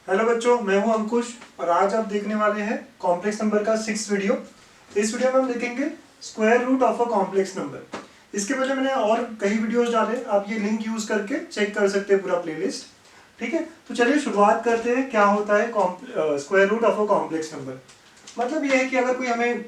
Hello बच्चों, मैं हूं अंकुश और आज आप देखने वाले हैं कॉम्प्लेक्स नंबर का 6th वीडियो। इस वीडियो में हम देखेंगे square root of a complex number. इसके पहले मैंने और कई वीडियोस डाले, आप ये लिंक यूज करके चेक कर सकते हैं पूरा प्लेलिस्ट। ठीक है, तो चलिए शुरुआत करते हैं। क्या होता है square root of a complex number? मतलब ये है कि अगर कोई हमें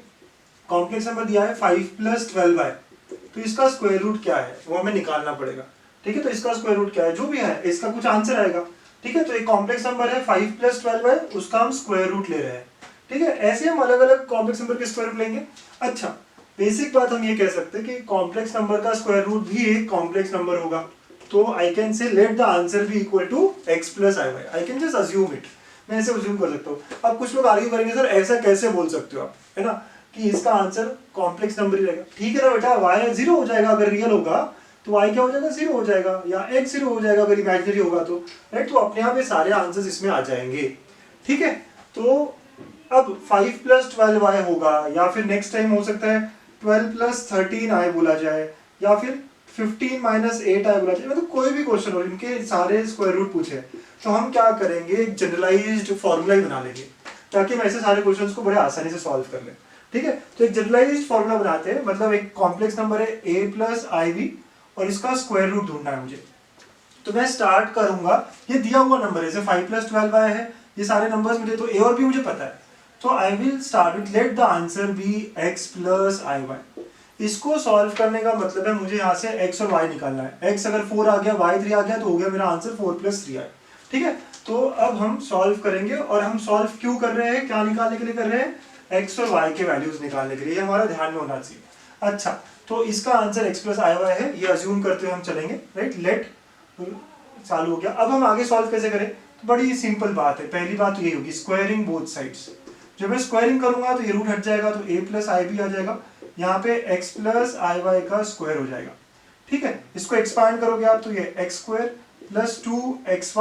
कॉम्प्लेक्स नंबर दिया है 5 + 12i, तो इसका स्क्वायर रूट क्या है वो हमें निकालना पड़ेगा। ठीक है, तो इसका स्क्वायर रूट क्या है, जो भी है इसका कुछ आंसर आएगा। ठीक है, तो एक कॉम्प्लेक्स नंबर है 5 + 12 है, उसका हम स्क्वायर रूट ले रहे हैं। ठीक है, ऐसे हम अलग अलग कॉम्प्लेक्स नंबर के स्क्वायर रूट लेंगे। अच्छा, बेसिक बात हम ये कह सकते हैं कि कॉम्प्लेक्स नंबर का स्क्वायर रूट भी एक कॉम्प्लेक्स नंबर होगा। तो I can say let the answer be equal to x + iy। I can just assume it, मैं ऐसे अज्यूम कर सकता हूँ। अब कुछ लोग आर्ग्यू करेंगे, सर ऐसा कैसे बोल सकते हो आप, है ना, कि इसका आंसर कॉम्प्लेक्स नंबर ही रहेगा। ठीक है ना बेटा, y 0 हो जाएगा अगर रियल होगा, तो y क्या हो जाएगा, 0 हो जाएगा, या x 0 हो जाएगा अगर इमेजिनरी होगा तो। राइट, तो अपने आप ये सारे आंसर्स इसमें आ जाएंगे। ठीक है, तो अब 5 + 12i होगा, या फिर नेक्स्ट टाइम हो सकता है 12 + 13i बोला जाए, या फिर 15 - 8i बोला जाए। मतलब कोई भी क्वेश्चन हो, इनके सारे स्क्वायर रूट पूछे, तो हम क्या करेंगे, एक जनरलाइज्ड फॉर्मूला ही बना लेंगे ताकि हम ऐसे सारे क्वेश्चंस को बड़े आसानी से सॉल्व कर लें। ठीक है, तो एक जनरलाइज्ड फॉर्मूला बनाते हैं। मतलब एक कॉम्प्लेक्स नंबर है a + iv और इसका स्क्वायर रूट ढूंढना है मुझे। तो मैं स्टार्ट करूंगा, ये दिया हुआ नंबर है, जैसे 5 + 12i है, ये सारे नंबर्स मुझे, तो a और b मुझे पता है। तो I will start with let the answer be x + iy। इसको सॉल्व करने का मतलब है मुझे यहाँ से x और y निकालना है। x अगर 4 आ गया, y 3 आ गया, तो हो गया मेरा आंसर 4 + 3i। ठीक है, तो अब हम सॉल्व करेंगे, और हम सॉल्व क्यों कर रहे हैं, क्या निकालने के लिए कर रहे हैं, x और y के वैल्यूज निकालने के लिए। हमारा ध्यान में होना चाहिए। अच्छा, तो इसका आंसर x + iy है, ये अज्यूम करते हुए हम चलेंगे। राइट, लेट चालू हो गया। अब हम आगे सॉल्व कैसे करें, तो बड़ी सिंपल बात है। पहली बात तो यही होगी, स्क्वायरिंग बोथ साइड्स। जब मैं स्क्वायरिंग करूंगा तो ये रूट हट जाएगा, तो a + ib आ जाएगा, यहाँ पे x + iy का स्क्वायर हो जाएगा। ठीक है, इसको एक्सपांड करोगे आप तो ये x² + 2xyi +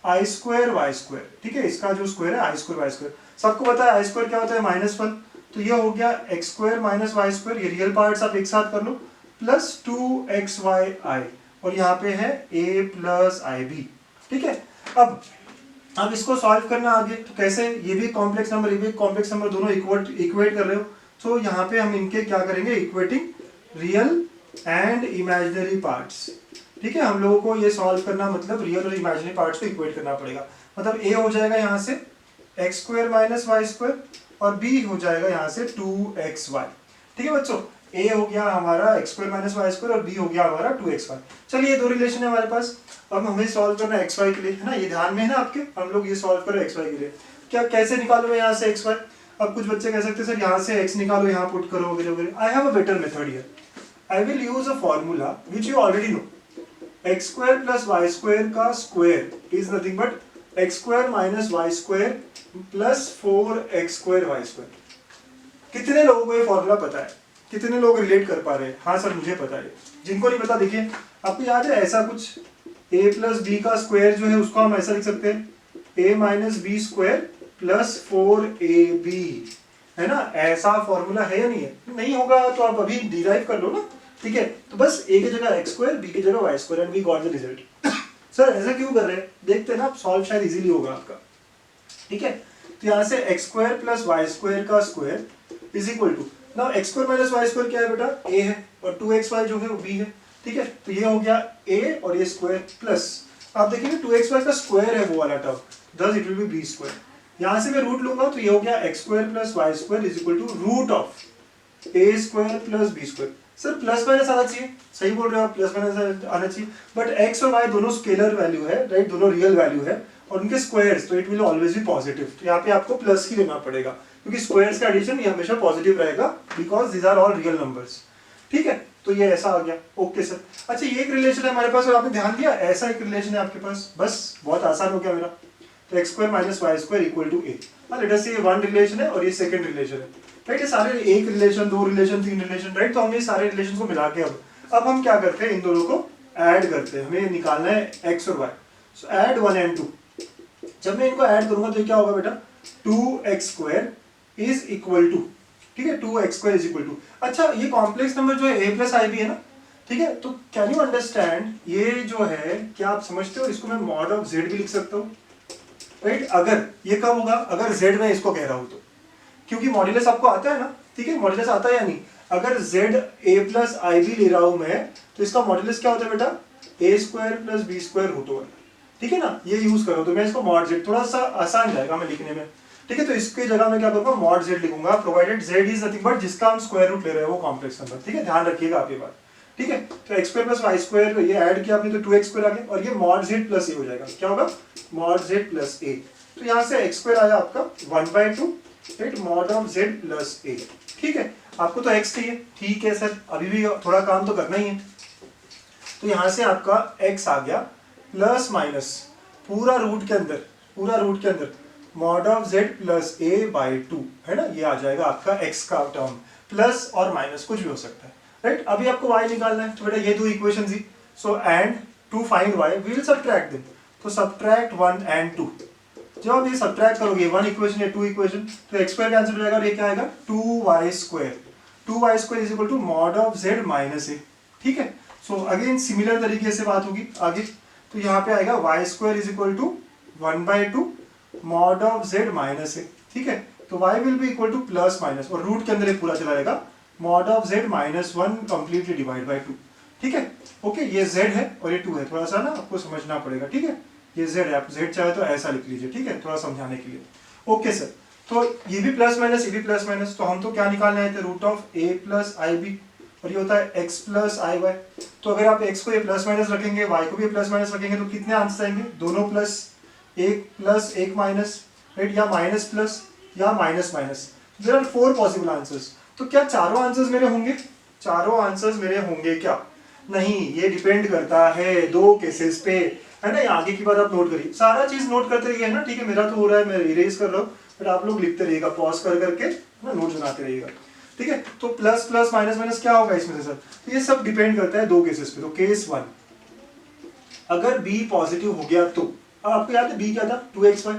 i² y²। ठीक है, इसका जो स्क्वायर है i² y²। सबको पता है i² क्या होता है, -1। तो ये हो गया x² - y², ये रियल पार्ट्स आप एक साथ कर लो, + 2xyi, और यहाँ पे है a + ib। ठीक है, अब इसको सॉल्व करना आगे, तो कैसे, ये भी कॉम्प्लेक्स नंबर, ये भी कॉम्प्लेक्स नंबर, दोनों इक्वेट कर रहे हो। तो यहाँ पे हम इनके क्या करेंगे, equating real and imaginary parts. ठीक है, हम लोगों को ये सॉल्व करना मतलब रियल और इमेजिनरी पार्ट्स को इक्वेट करना पड़ेगा। मतलब a हो जाएगा यहाँ से x² - y², और b हो जाएगा यहाँ से 2xy। ठीक है बच्चों, a हो गया हमारा x² - y² और b हो गया हमारा 2xy। चलिए, ये दो रिलेशन है हमारे पास। अब हमें सॉल्व करना है xy के लिए, है ना, ये ध्यान में है ना आपके, हम लोग ये सॉल्व करें xy के लिए। क्या कैसे निकालो मैं यहाँ से xy? अब कुछ बच्चे कह सकते हैं सर यहाँ से x निकालो, यहाँ पुट करो वगैरह वगैरह। I have a better method here. I will use a formula which you already know. x² + y² का square is nothing but x² - y² + 4x² y²। कितने लोगों को ये फॉर्मूला पता है, कितने लोग रिलेट कर पा रहे हैं? हाँ सर मुझे पता है। जिनको नहीं पता, देखिए आपको याद है ऐसा कुछ, a + b का स्क्वायर जो है उसको हम ऐसा लिख सकते हैं, a - b² + 4ab, है ना। ऐसा फॉर्मूला है या नहीं है? नहीं होगा तो आप अभी डिराइव कर लो ना। ठीक है, तो बस a की जगह x², b की जगह y² and we got the result. Sir ऐसा क्यों कर रहे हैं, देखते हैं ना, सॉल्व शायद इजीली होगा आपका। ठीक है, तो यहाँ से x² + y² का square is equal to, now x² - y² क्या है बेटा, a है, और 2xy जो है वो b है। ठीक है, तो ये हो गया a और ये स्क्वायर प्लस, आप देखिए 2xy का स्क्वायर है वो वाला term, thus it will be b²। यहाँ से मैं रूट लूंगा तो ये हो गया x² + y² is equal to root of a² + b²। Sir plus minus आना चाहिए, सही बोल रहे हो आप, प्लस माइनस आना चाहिए, बट x और y दोनों स्केलर वैल्यू है, राइट, दोनों रियल वैल्यू है, और उनके स्क्वायर्स, तो it will always be positive. तो यहाँ पे आपको प्लस ही लेना पड़ेगा, क्योंकि स्क्वायर्स का एडिशन ये हमेशा पॉजिटिव रहेगा, because these are all real numbers. ठीक है, तो ये ऐसा आ गया। ओके सर, अच्छा ये एक रिलेशन है हमारे पास, और आपने ध्यान दिया ऐसा एक रिलेशन है आपके पास, बस बहुत आसान हो गया मेरा। तो x² - y² equal to a। Let us say ये वन रिलेशन है और ये सेकंड रिलेशन है, राइट। ये सारे एक रिलेशन, दो रिलेशन, तीन रिलेशन, राइट। तो हम ये सारे रिलेशन को मिला के अब हम क्या करते हैं, इन दोनों को ऐड करते हैं। हमें निकालना है x और y। So add 1 and 2। जब मैं इनको ऐड करूंगा तो ये क्या होगा बेटा, 2x² इज इक्वल टू, ठीक है, 2x² इज इक्वल टू। अच्छा, ये कॉम्प्लेक्स नंबर जो है a + ib है ना, ठीक है, तो कैन यू अंडरस्टैंड, ये जो है, क्या आप समझते हो, इसको मैं mod ऑफ z भी लिख सकता हूँ। राइट। अगर ये कब होगा, अगर z में इसको कह रहा हूं तो, क्योंकि मॉड्यूलस आपको आता है ना, ठीक है, मॉड्यूलस आता है या नहीं। अगर z a plus i b ले रहा हूं मैं, तो इसका मॉड्यूलस क्या होता है बेटा, a square plus b square root over, ठीक है ना, ये यूज करो तो मैं इसको मॉड z, थोड़ा सा आसान जाएगा मैं लिखने में, ठीक है। तो इसके जगह मैं क्या करूंगा, मॉड z लिखूंगा, provided z is nothing but जिसका हम स्क्वायर रूट ले रहे हैं वो कॉम्प्लेक्स नंबर, ठीक है, ध्यान रखिएगा आप ये बात, ठीक है। तो x square plus y square ये ऐड किया आपने तो 2x स्क्वायर आ गया, और ये मॉड z प्लस a हो जाएगा, क्या होगा, मॉड z प्लस a। तो यहाँ से x स्क्वायर आया आपका 1/2, right, mod of z plus a, ठीक है। आपको तो x चाहिए, ठीक है सर, अभी भी थोड़ा काम तो करना ही है। तो यहाँ से आपका x आ गया प्लस माइनस पूरा रूट के अंदर, पूरा रूट के अंदर mod of z plus a/2 है ना, ये आ जाएगा आपका x का टर्म, प्लस और माइनस कुछ भी हो सकता है, राइट। अभी आपको y निकालना है, तो बेटा ये दो इक्वेशन थी, so and to find y we will subtract them, तो सबट्रैक्ट 1 and 2। जब आप ये सबट्रैक्ट करोगे 1 इक्वेशन या 2 इक्वेशन, तो x स्क्वायर कैंसिल हो जाएगा और ये क्या आएगा 2y square, 2y square is equal to mod of z minus a, ठीक है। सो अगेन सिमिलर तरीके से बात होगी आगे, तो यहाँ पे आएगा y square is equal to 1/2 mod of z minus a, ठीक है। तो y will be equal to plus minus, और रूट के अंदर ये पूरा चला जाएगा, mod of z minus 1 completely divide by 2, ठीक है। ओके, ये z है और ये 2 है, थोड़ा सा ना आपको समझना पड़ेगा, ठीक है। ये z है, आप z चाहे तो ऐसा लिख लीजिए, ठीक है, थोड़ा समझाने के लिए। ओके सर, तो ये भी प्लस माइनस, ये भी प्लस माइनस, तो हम तो क्या निकालने आए थे, root of a plus i b, और ये होता है x प्लस आई वाई। तो अगर आप x को ये प्लस माइनस रखेंगे, y को भी प्लस माइनस रखेंगे, तो कितने आंसर आएंगे, दोनों प्लस, एक प्लस एक माइनस, राइट, या माइनस प्लस या minus minus, there are 4 possible answers. तो क्या चारों आंसर्स मेरे होंगे, चारों आंसर्स मेरे होंगे क्या, नहीं, ये डिपेंड करता है दो केसेस पे, है ना। ये आगे की बात आप नोट करिए, सारा चीज नोट करते रहिए, है ना, ठीक है। मेरा तो हो रहा है, मैं इरेज कर रहा हूँ, बट आप लोग लिखते रहिएगा, पॉज कर करके ना नोट बनाते रहिएगा, ठीक है। तो प्लस प्लस माइनस माइनस क्या होगा इसमें से सर, तो ये सब डिपेंड करता है दो केसेस पे। तो केस 1, अगर b पॉजिटिव हो गया तो, अब आपको याद है b क्या था, 2xy,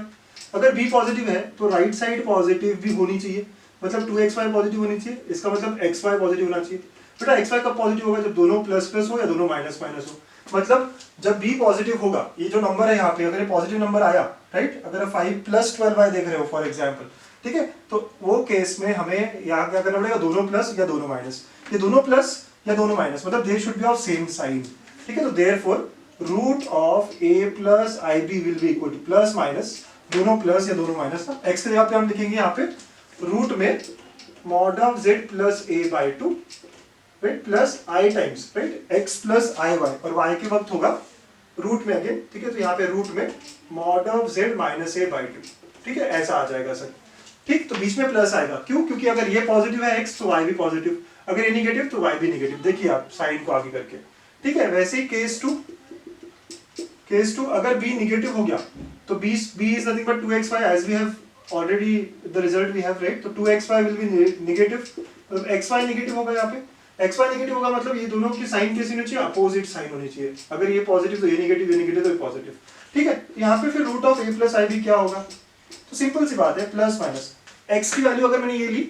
अगर b पॉजिटिव है तो राइट साइड पॉजिटिव भी होनी चाहिए, मतलब 2xy पॉजिटिव होनी चाहिए, इसका मतलब xy पॉजिटिव होना चाहिए। बेटा xy कब पॉजिटिव होगा, जब दोनों प्लस प्लस हो या दोनों माइनस माइनस हो, मतलब जब b पॉजिटिव होगा, ये जो नंबर है यहाँ पे अगर ये पॉजिटिव नंबर आया, राइट, अगर 5 + 12y देख रहे हो फॉर एग्जाम्पल, ठीक है, तो वो केस में हमें यहाँ क्या करना पड़ेगा, दोनों प्लस या दोनों माइनस, ये दोनों प्लस या दोनों माइनस, मतलब they should be of same sign, ठीक है। तो therefore root of a plus i b will be equal to plus minus, दोनों प्लस या दोनों माइनस ना, x के जगह पे हम लिखेंगे यहाँ पे रूट में mod of z plus a/2, right, plus i times, right, x plus i y, और y के वक्त होगा रूट में अगेन, ठीक है। तो यहाँ पे रूट में mod of z minus a/2, ठीक है, ऐसा आ जाएगा सर, ठीक। तो बीच में प्लस आएगा, क्यों, क्योंकि अगर ये पॉजिटिव है x तो y भी पॉजिटिव, अगर ये निगेटिव तो y भी निगेटिव, देखिए आप साइन को आगे करके, ठीक है। वैसे ही केस 2, अगर b निगेटिव हो गया तो b is nothing but 2xy as we have already the result we have, right। तो 2xy will be negative, मतलब xy नेगेटिव होगा, यहाँ पे xy नेगेटिव होगा, मतलब ये दोनों की साइन कैसी होनी चाहिए, अपोजिट साइन होनी चाहिए, अगर ये पॉजिटिव तो ये नेगेटिव तो ये पॉजिटिव, ठीक है। यहाँ पे फिर root of a plus i b क्या होगा, तो सिंपल सी बात है, प्लस माइनस x की वैल्यू अगर मैंने ये ली,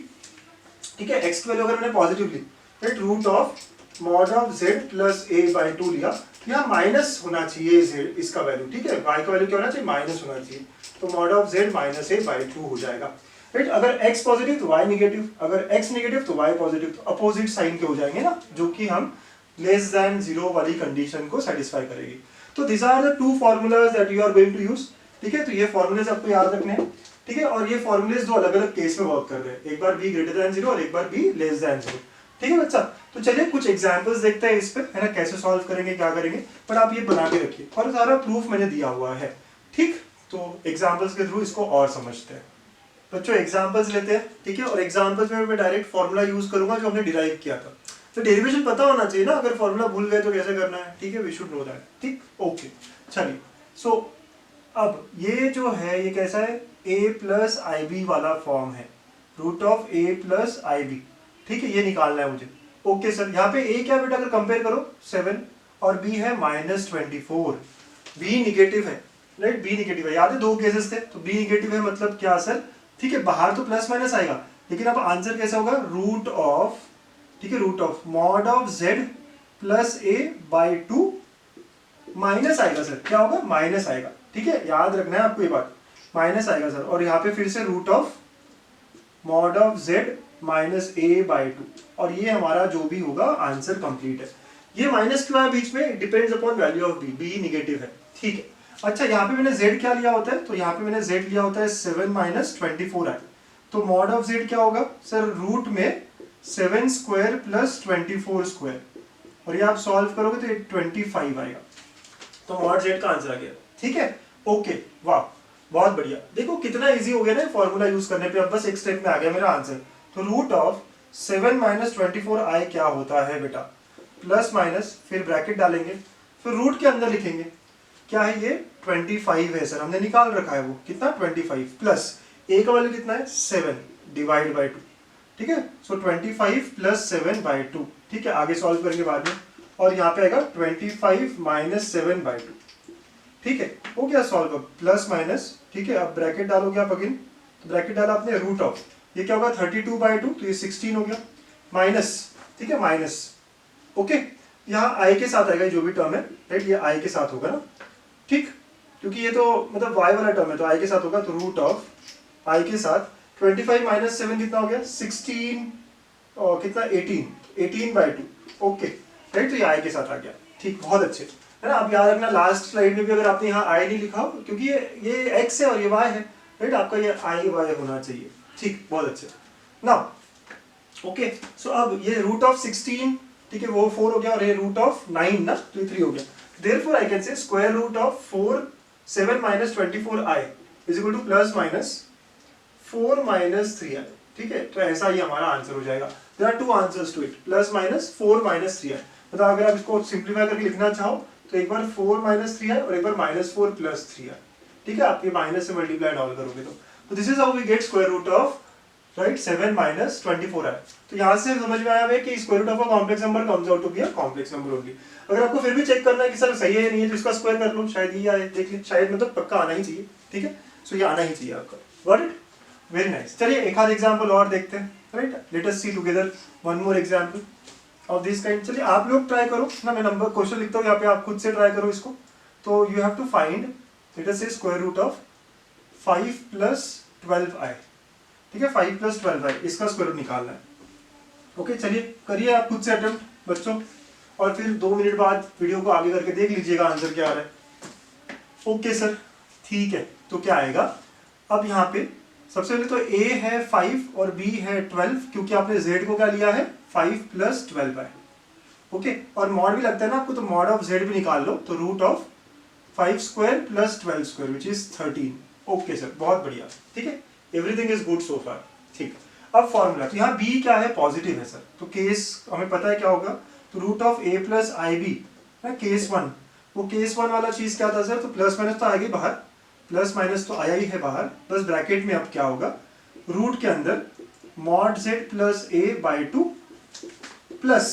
ठीक है, x की वैल्यू अगर मैंने पॉजिटिव ली, right, root of mod of z plus a/2 लिया, यहाँ माइनस होना चाहिए z, इसका वैल्यू, ठीक है, y का वैल्यू क्या होना चाहिए, माइनस होना चाहिए, तो mod of z minus a/2 हो जाएगा, राइट। अगर x पॉजिटिव तो y नेगेटिव, अगर x नेगेटिव तो y पॉजिटिव, तो अपोजिट साइन के हो जाएंगे ना, जो कि हम लेस देन 0 वाली कंडीशन को सेटिस्फाई करेगी। तो this are the 2 formulas that you are going to use, ठीक है। तो ये फॉर्मूलेज आपको याद रखने हैं, ठीक है, और ये फॉर्मूलेज दो अलग अलग केस में वर्क कर रहे हैं, एक बार b ग्रेटर देन 0 और एक बार b लेस देन 0, ठीक है बच्चा। तो चलिए कुछ एग्जांपल्स देखते हैं इस पे, है ना, कैसे सॉल्व करेंगे, क्या करेंगे, पर आप ये बना के रखिए, और सारा प्रूफ मैंने दिया हुआ है, ठीक। तो एग्जांपल्स के थ्रू इसको और समझते हैं बच्चों। एग्जांपल्स लेते हैं, ठीक है, और एग्जांपल्स में मैं डायरेक्ट फॉर्मूला यूज करूंगा जो हमने डिराइव किया था, तो डेरिवेशन पता होना चाहिए ना, अगर फॉर्मूला भूल गए तो कैसे करना है, ठीक है, वी शुड नो दैट, ठीक, ओके। चलिए, सो अब ये जो है ये कैसा है, a प्लस आई बी वाला फॉर्म है, root of a plus i b, ठीक है, ये निकालना है मुझे। ओके सर, यहाँ पे a क्या बेटा, अगर कंपेयर करो 7 और b है -24, b निगेटिव है, राइट, b निगेटिव है, याद है दो केसेस थे, तो b निगेटिव है मतलब क्या सर, ठीक है, बाहर तो प्लस माइनस आएगा, लेकिन अब आंसर कैसा होगा, रूट ऑफ, ठीक है, root of mod of z plus a/2 minus आएगा सर, क्या होगा, माइनस आएगा, ठीक है, याद रखना है आपको ये बात, माइनस आएगा सर, और यहाँ पे फिर से root of mod of z minus a by two, और ये हमारा जो भी होगा आंसर कंप्लीट है। ये माइनस क्यों है बीच में, depends upon value of b, b negative है, ठीक है। अच्छा यहाँ पे मैंने z क्या लिया होता है, तो यहाँ पे मैंने z लिया होता है 7 माइनस 24 है, तो मॉड ऑफ z क्या होगा सर, रूट में 7 स्क्वायर प्लस 24 स्क्वायर, और ये आप सॉल्व करोगे तो ये 25 आएगा, तो मॉड z का आंसर आ गया, ठीक है। ओके, वाह बहुत बढ़िया, देखो कितना इजी हो गया ना फॉर्मूला यूज करने पे, अब बस एक स्टेप में आ गया मेरा आंसर। तो रूट ऑफ 7 माइनस 24i क्या होता है बेटा, प्लस माइनस फिर ब्रैकेट डालेंगे, फिर रूट के अंदर लिखेंगे क्या है, ये 25 है सर, हमने निकाल रखा है वो कितना 25, प्लस a का वैल्यू कितना है 7 डिवाइड बाई 2, ठीक है। सो 25 प्लस 7 बाई 2, ठीक है, आगे सॉल्व करेंगे बाद में, और यहाँ पे आएगा 25 माइनस 7 बाई 2, ठीक है, हो गया सॉल्व, प्लस माइनस, ठीक है। अब ब्रैकेट डालोगे आप अगेन, तो ब्रैकेट डाला आपने, रूट ऑफ ये क्या होगा 32 बाई 2, तो ये 16 हो गया, माइनस, ठीक है, माइनस, ओके, यहाँ i के साथ आएगा जो भी टर्म है, राइट, ये i के साथ होगा ना, ठीक, क्योंकि ये तो मतलब y वाला टर्म है तो i के साथ होगा, तो रूट ऑफ i के साथ 25 माइनस 7 कितना हो गया 16, और कितना 18 बाई 2, ओके, राइट, तो ये i के साथ आ गया, ठीक, बहुत अच्छे, है ना। अब याद रखना लास्ट स्लाइड में भी अगर आपने यहाँ i नहीं लिखा हो, क्योंकि ये x है और ये y है, राइट, आपका ये i y होना चाहिए, ठीक, बहुत अच्छे। नाउ ओके, सो अब ये रूट ऑफ 16, ठीक है, वो 4 हो गया, और ये रूट ऑफ 9 ना, तो ये 3 हो गया, therefore I can say square root of 7 minus 24i is equal to plus minus 4 minus 3i, ठीक है, तो ऐसा ही हमारा आंसर हो जाएगा। There are two answers to it, plus minus 4 minus 3i, मतलब अगर आप इसको सिंप्लीफाई करके लिखना चाहो तो एक बार 4 minus 3i और एक बार minus 4 plus 3i, ठीक है, आप ये माइनस से मल्टीप्लाई ऑल करोगे तो this is how we get square root of, right, 7 minus 24i। तो यहाँ से समझ में आया है कि square root of a complex number comes out to be a complex number only. अगर आपको फिर भी चेक करना है कि सर सही है या नहीं है तो इसका स्क्वायर कर लो, शायद ये आए, देख लीजिए, शायद मतलब पक्का आना ही चाहिए, ठीक है, सो ये आना ही चाहिए आपका, गॉट इट, वेरी नाइस। चलिए एक आध एग्जांपल और देखते हैं, right, let us see together one more example of this kind. चलिए आप लोग ट्राई करो ना, मैं नंबर क्वेश्चन लिखता हूँ यहाँ पे, आप खुद से ट्राई करो इसको। तो you have to find, let us say square root of 5 plus 12i, ठीक है, 5 प्लस 12i, इसका स्क्वायर रूट निकालना है। ओके, चलिए करिए आप खुद से अटेम्प्ट बच्चों, और फिर 2 मिनट बाद वीडियो को आगे करके देख लीजिएगा आंसर क्या आ रहा है। ओके सर, ठीक है, तो क्या आएगा, अब यहाँ पे सबसे पहले तो a है 5 और b है 12, क्योंकि आपने z को क्या लिया है 5 प्लस 12i, ओके, और मॉड भी लगता है ना आपको, तो मॉड ऑफ z भी निकाल लो, तो root of 5 square plus 12 square which is 13। Okay sir, बहुत बढ़िया, ठीक है, everything is good so far, ठीक। अब फॉर्मूला, तो यहाँ b क्या है, पॉजिटिव है सर, तो केस हमें पता है क्या होगा, तो root of a plus i b, case 1, वो केस 1 वाला चीज क्या था सर, तो प्लस माइनस तो आएगी बाहर, प्लस माइनस तो आया ही है बाहर, बस ब्रैकेट में अब क्या होगा, रूट के अंदर mod z plus a by 2 plus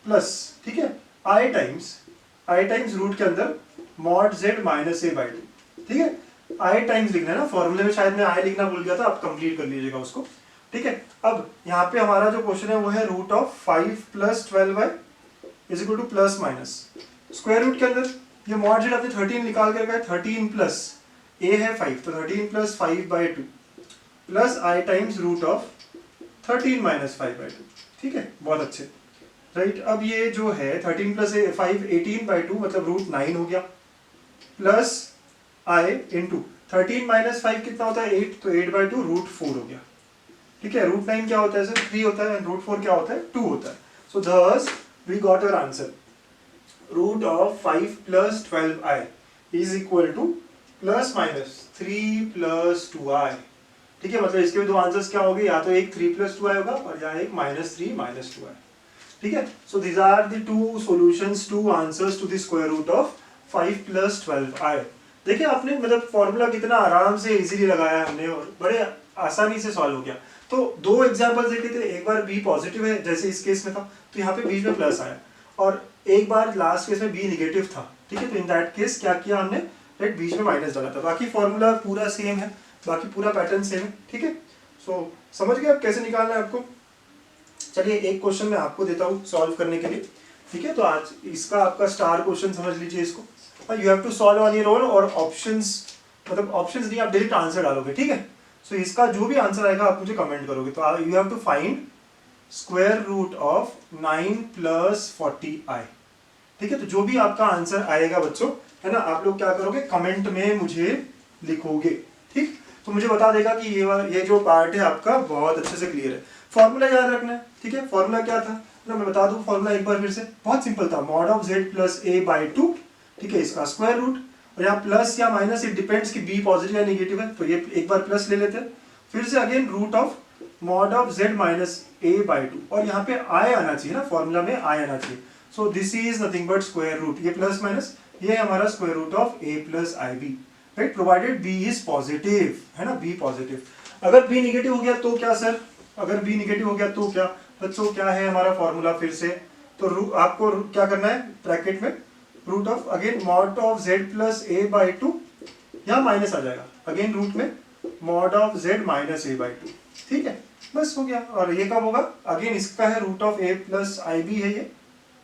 plus, ठीक है, i टाइम्स रूट के अंदर mod z minus a by 2, ठीक है, i टाइम्स लिखना है ना, फॉर्मूले में शायद मैं i लिखना भूल गया था, आप कंप्लीट कर लीजिएगा उसको, ठीक है। अब यहाँ पे हमारा जो क्वेश्चन है वो है root of 5 plus 12i is equal to plus minus square root के अंदर ये मॉड z आपने 13 निकाल कर गए, 13 प्लस a है 5, तो 13 plus 5 by 2 plus i times root of 13 minus 5 by 2, ठीक है, बहुत अच्छे, राइट। अब ये जो है 13 प्लस 5 18 बाई 2 मतलब रूट 9 हो गया, प्लस i इंटू 13 माइनस 5 कितना होता है 8, तो 8 बाई 2 रूट 4 हो गया, ठीक है। रूट 9 क्या होता है सर 3 होता है, रूट 4 क्या होता है 2 होता है, so thus we got our answer, root of 5 plus 12i is equal to plus minus 3 plus 2i, ठीक है, मतलब इसके भी दो आंसर्स क्या होंगे, या तो एक 3 प्लस 2i होगा और या एक माइनस 3 माइनस 2i, ठीक है। So these are the two solutions, two answers to the square root of 5 plus 12i। देखिए आपने मतलब फॉर्मूला कितना आराम से इजीली लगाया हमने और बड़े आसानी से सॉल्व हो गया। तो 2 एग्जांपल्स देखे थे, एक बार b पॉजिटिव है जैसे इस केस में था, तो यहाँ पे बीच में प्लस आया, और एक बार लास्ट केस में b निगेटिव था, ठीक है, तो इन दैट केस क्या किया हमने, राइट, बीच में माइनस डाला था। बाकी फॉर्मूला पूरा सेम है, बाकी पूरा पैटर्न सेम है, ठीक है। सो समझ गए आप कैसे निकालना है आपको। चलिए एक क्वेश्चन मैं आपको देता हूँ सॉल्व करने के लिए, ठीक है, तो आज इसका आपका स्टार क्वेश्चन समझ लीजिए इसको, you have to solve on your own और ऑप्शंस मतलब ऑप्शंस नहीं, आप डायरेक्ट आंसर डालोगे, ठीक है। सो इसका जो भी आंसर आएगा आप मुझे कमेंट करोगे। तो you have to find square root of 9 + 40i, ठीक है। तो जो भी आपका आंसर आएगा बच्चों, है ना, आप लोग क्या करोगे, कमेंट में मुझे लिखोगे, ठीक। तो मुझे बता देगा कि ये जो पार्ट है आपका बहुत अच्छे से क्लियर है। फॉर्मूला याद रखना है, ठीक है। फॉर्मूला क्या था ना, मैं बता दूं फॉर्मूला एक बार फिर से, बहुत सिंपल था, mod ऑफ z + a/2, ठीक है, इसका स्क्वायर रूट, और यहाँ प्लस या माइनस इट डिपेंड्स कि b पॉजिटिव या नेगेटिव है, तो ये एक बार प्लस ले लेते हैं, फिर से again root of mod of z - a/2, और यहाँ पे i आना चाहिए ना, फॉर्मूला में i आना चाहिए। So this is nothing but square root, ये प्लस माइनस ये हमारा square root of a + ib, right, provided b is positive, है ना, b पॉजिटिव। अगर b निगेटिव हो गया तो क्या सर, अगर b निगेटिव हो गया तो क्या बच्चों, क्या है हमारा फॉर्मूला फिर से, तो आपको क्या करना है, ब्रैकेट में root of again mod of z + a/2, यहाँ माइनस आ जाएगा, अगेन रूट में mod ऑफ z - a/2, ठीक है, बस हो गया। और ये कब होगा, अगेन इसका है रूट ऑफ a + ib है ये,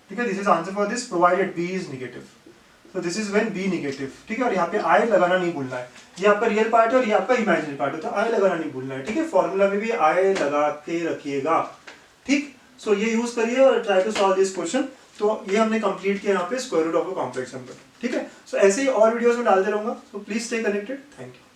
ठीक है। This is answer for this, provided b is negative, तो this is when b negative, ठीक है। और यहाँ पे i लगाना नहीं भूलना है, ये आपका रियल पार्ट है और ये आपका इमेजिनरी पार्ट है, तो i लगाना नहीं भूलना है, ठीक है। फॉर्मूला में भी i लगा के रखिएगा, ठीक। सो ये यूज करिए और try to solve this question. तो ये हमने कंप्लीट किया यहाँ पे square root of a complex number, ठीक है। सो ऐसे ही और वीडियोस में डालते रहूंगा, so please stay connected, thank you.